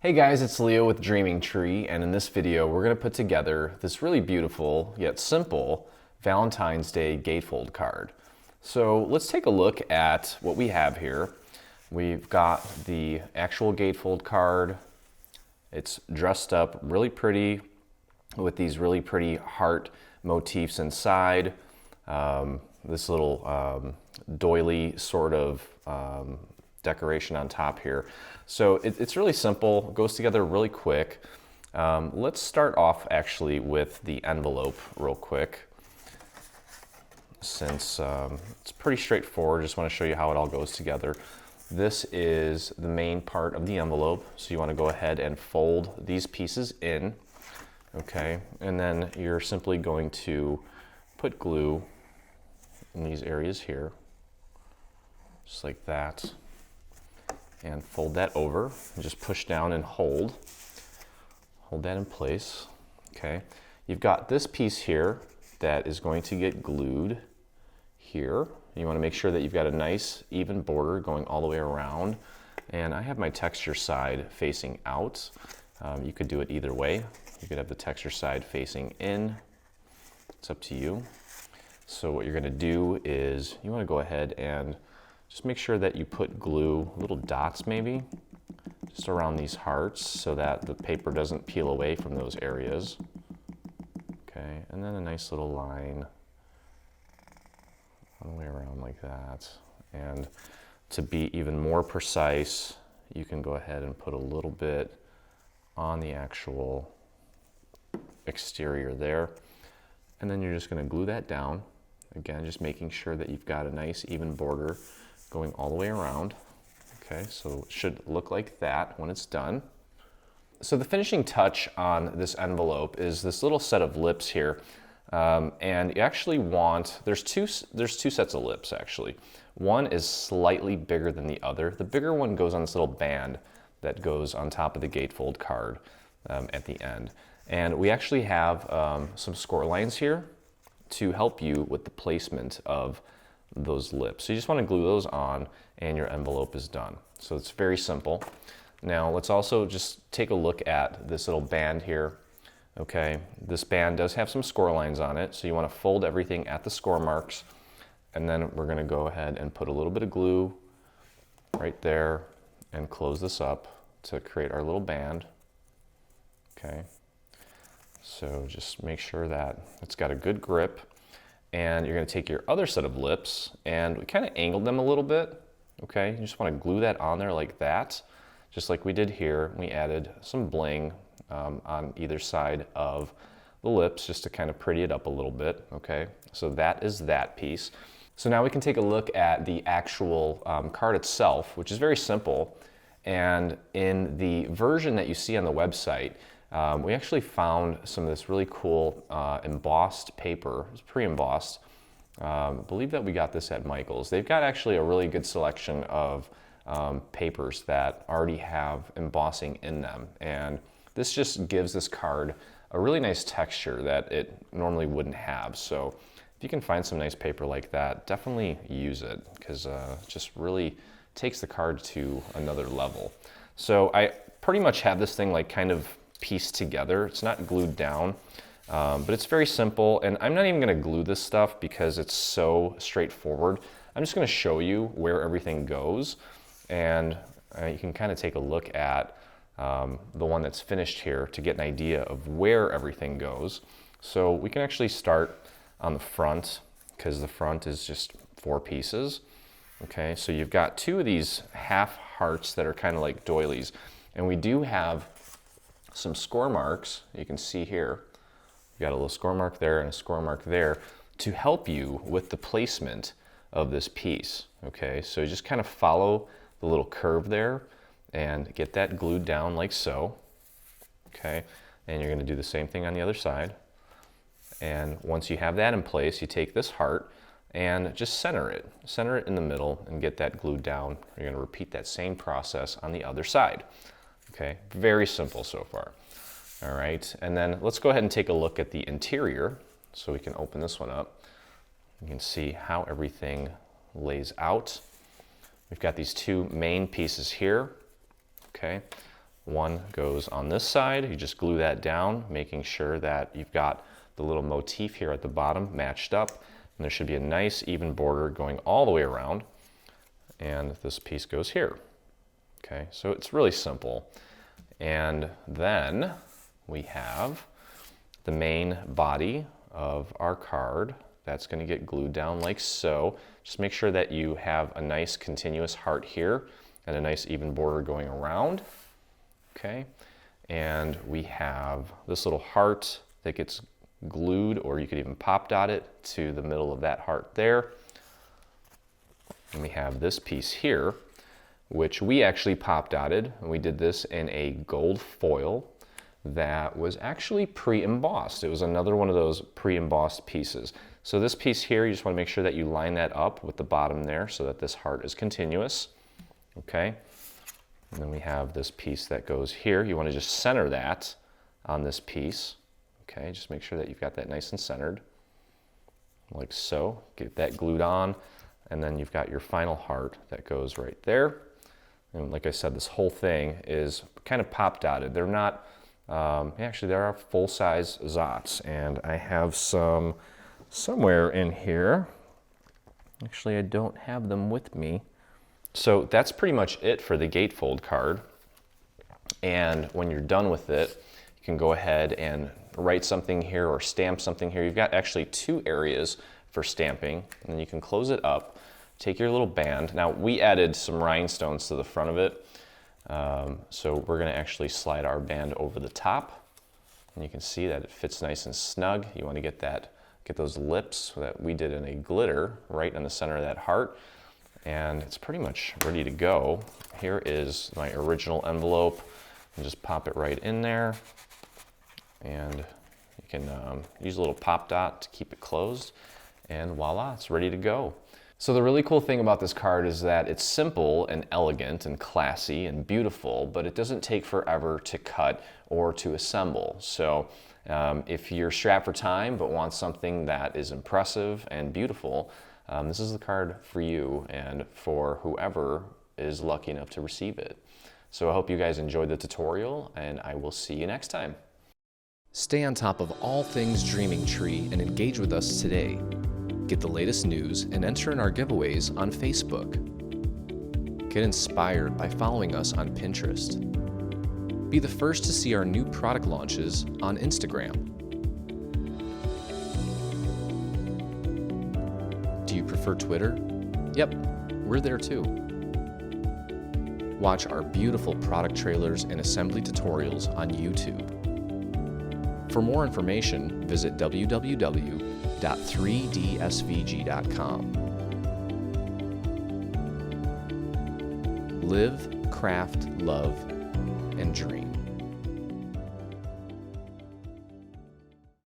Hey guys, it's Leo with Dreaming Tree, and in this video we're going to put together this really beautiful yet simple Valentine's Day gatefold card. So let's take a look at what we have here. We've got the actual gatefold card. It's dressed up really pretty with these really pretty heart motifs inside. This little doily sort of decoration on top here. So it's really simple, goes together really quick. Let's start off actually with the envelope real quick. Since it's pretty straightforward, just want to show you how it all goes together. This is the main part of the envelope, so you want to go ahead and fold these pieces in, okay? And then you're simply going to put glue in these areas here, just like that. And fold that over and just push down and hold that in place. Okay, you've got this piece here that is going to get glued here. You want to make sure that you've got a nice even border going all the way around, and I have my texture side facing out. You could do it either way. You could have the texture side facing in. It's up to you. So what you're going to do is you want to go ahead and just make sure that you put glue, little dots maybe, just around these hearts so that the paper doesn't peel away from those areas. Okay, and then a nice little line all the way around like that. And to be even more precise, you can go ahead and put a little bit on the actual exterior there. And then you're just going to glue that down. Again, just making sure that you've got a nice even border going all the way around. Okay, so it should look like that when it's done. So the finishing touch on this envelope is this little set of lips here. And you actually want, there's two sets of lips actually. One is slightly bigger than the other. The bigger one goes on this little band that goes on top of the gatefold card at the end. And we actually have some score lines here to help you with the placement of those lips. So you just want to glue those on and your envelope is done. So it's very simple. Now let's also just take a look at this little band here. Okay, this band does have some score lines on it, so you want to fold everything at the score marks, and then we're going to go ahead and put a little bit of glue right there and close this up to create our little band. Okay, so just make sure that it's got a good grip. And you're going to take your other set of lips and we kind of angled them a little bit. Okay, you just want to glue that on there like that, just like we did here. We added some bling on either side of the lips just to kind of pretty it up a little bit. Okay, so that is that piece. So now we can take a look at the actual card itself, which is very simple. And in the version that you see on the website, we actually found some of this really cool embossed paper. It's pre-embossed. I believe that we got this at Michael's. They've got actually a really good selection of papers that already have embossing in them. And this just gives this card a really nice texture that it normally wouldn't have. So if you can find some nice paper like that, definitely use it, because it just really takes the card to another level. So I pretty much have this thing like kind of pieced together. It's not glued down, but it's very simple. And I'm not even going to glue this stuff because it's so straightforward. I'm just going to show you where everything goes, and you can kind of take a look at the one that's finished here to get an idea of where everything goes. So we can actually start on the front, because the front is just 4 pieces. Okay, so you've got 2 of these half hearts that are kind of like doilies, and we do have some score marks. You can see here, you got a little score mark there and a score mark there to help you with the placement of this piece. Okay, so you just kind of follow the little curve there and get that glued down like so. Okay, and you're going to do the same thing on the other side. And once you have that in place, you take this heart and just center it in the middle and get that glued down. You're going to repeat that same process on the other side. Okay, very simple so far. All right, and then let's go ahead and take a look at the interior. So we can open this one up. You can see how everything lays out. We've got these 2 main pieces here. Okay, One goes on this side. You just glue that down, making sure that you've got the little motif here at the bottom matched up. And there should be a nice even border going all the way around. And this piece goes here. Okay, so it's really simple. And then we have the main body of our card. That's going to get glued down like so. Just make sure that you have a nice continuous heart here and a nice even border going around. Okay, and we have this little heart that gets glued, or you could even pop dot it to the middle of that heart there. And we have this piece here, which we actually pop dotted, and we did this in a gold foil that was actually pre-embossed. It was another one of those pre-embossed pieces. So this piece here, you just want to make sure that you line that up with the bottom there so that this heart is continuous. Okay, and then we have this piece that goes here. You want to just center that on this piece. Okay, just make sure that you've got that nice and centered, like so. Get that glued on, and then you've got your final heart that goes right there. And like I said, this whole thing is kind of pop dotted. They're not, actually there are full-size Zots, and I have some somewhere in here. Actually, I don't have them with me. So that's pretty much it for the gatefold card. And when you're done with it, you can go ahead and write something here or stamp something here. You've got actually two areas for stamping, and then you can close it up. Take your little band. Now, we added some rhinestones to the front of it, so we're going to actually slide our band over the top, and you can see that it fits nice and snug. You want to get those lips that we did in a glitter right in the center of that heart, and it's pretty much ready to go. Here is my original envelope, and just pop it right in there, and you can use a little pop dot to keep it closed, and voila, it's ready to go. So the really cool thing about this card is that it's simple and elegant and classy and beautiful, but it doesn't take forever to cut or to assemble. So if you're strapped for time but want something that is impressive and beautiful, this is the card for you and for whoever is lucky enough to receive it. So I hope you guys enjoyed the tutorial, and I will see you next time. Stay on top of all things Dreaming Tree and engage with us today. Get the latest news and enter in our giveaways on Facebook. Get inspired by following us on Pinterest. Be the first to see our new product launches on Instagram. Do you prefer Twitter? Yep, we're there too. Watch our beautiful product trailers and assembly tutorials on YouTube. For more information, visit www.3dsvg.com. Live, craft, love, and dream.